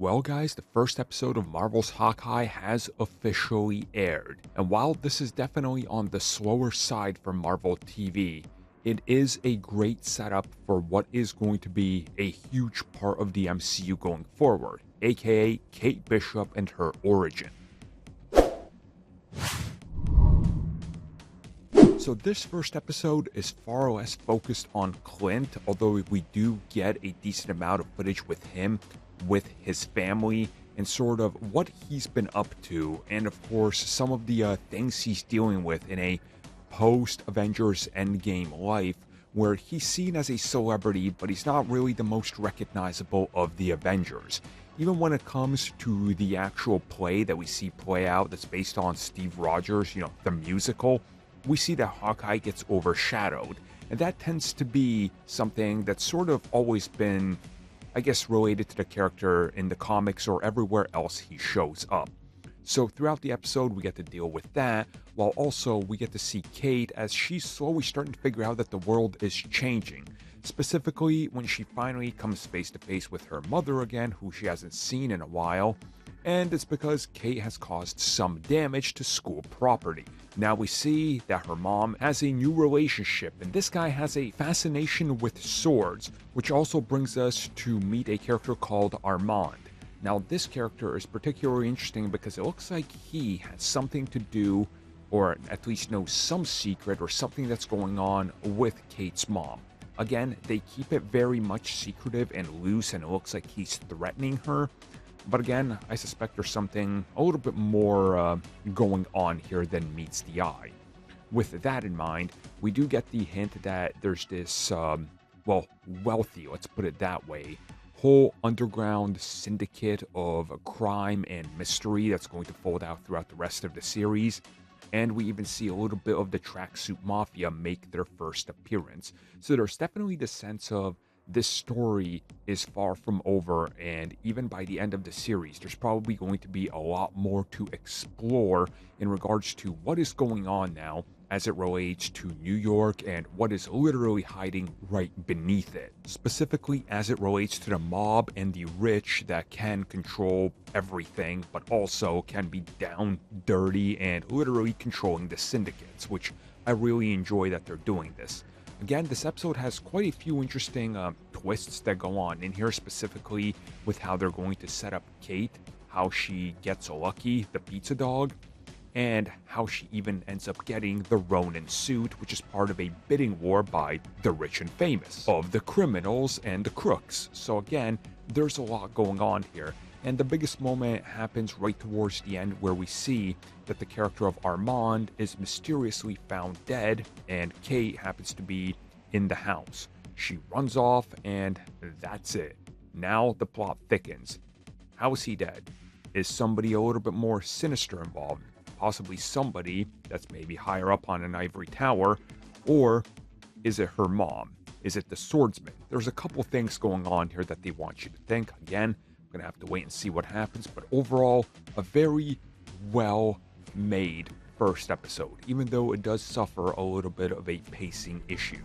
Well guys, the first episode of Marvel's Hawkeye has officially aired, and while this is definitely on the slower side for Marvel TV, it is a great setup for what is going to be a huge part of the MCU going forward, aka Kate Bishop and her origin. So this first episode is far less focused on Clint, although we do get a decent amount of footage with him, with his family, and sort of what he's been up to, and of course some of the things he's dealing with in a post-Avengers Endgame life, where he's seen as a celebrity, but he's not really the most recognizable of the Avengers. Even when it comes to the actual play that we see play out that's based on Steve Rogers, the musical, we see that Hawkeye gets overshadowed, and that tends to be something that's sort of always been, I guess, related to the character in the comics or everywhere else he shows up. So throughout the episode, we get to deal with that, while also we get to see Kate as she's slowly starting to figure out that the world is changing. Specifically, when she finally comes face to face with her mother again, who she hasn't seen in a while, and it's because Kate has caused some damage to school property. Now we see that her mom has a new relationship, and this guy has a fascination with swords, which also brings us to meet a character called Armand. Now this character is particularly interesting because it looks like he has something to do, or at least knows some secret or something that's going on with Kate's mom. Again, they keep it very much secretive and loose, and it looks like he's threatening her. But again, I suspect there's something a little bit more going on here than meets the eye. With that in mind, we do get the hint that there's this, wealthy, let's put it that way, whole underground syndicate of crime and mystery that's going to fold out throughout the rest of the series. And we even see a little bit of the Tracksuit Mafia make their first appearance. So there's definitely the sense of this story is far from over, and even by the end of the series, there's probably going to be a lot more to explore in regards to what is going on now as it relates to New York and what is literally hiding right beneath it. Specifically as it relates to the mob and the rich that can control everything, but also can be down dirty and literally controlling the syndicates, which I really enjoy that they're doing this. Again, this episode has quite a few interesting twists that go on in here, specifically with how they're going to set up Kate, how she gets Lucky, the pizza dog, and how she even ends up getting the Ronin suit, which is part of a bidding war by the rich and famous, of the criminals and the crooks. So again, there's a lot going on here. And the biggest moment happens right towards the end, where we see that the character of Armand is mysteriously found dead, and Kate happens to be in the house. She runs off, and that's it. Now the plot thickens. How is he dead? Is somebody a little bit more sinister involved? Possibly somebody that's maybe higher up on an ivory tower, or is it her mom? Is it the swordsman? There's a couple things going on here that they want you to think. Again, gonna have to wait and see what happens, but overall a very well made first episode, even though it does suffer a little bit of a pacing issue.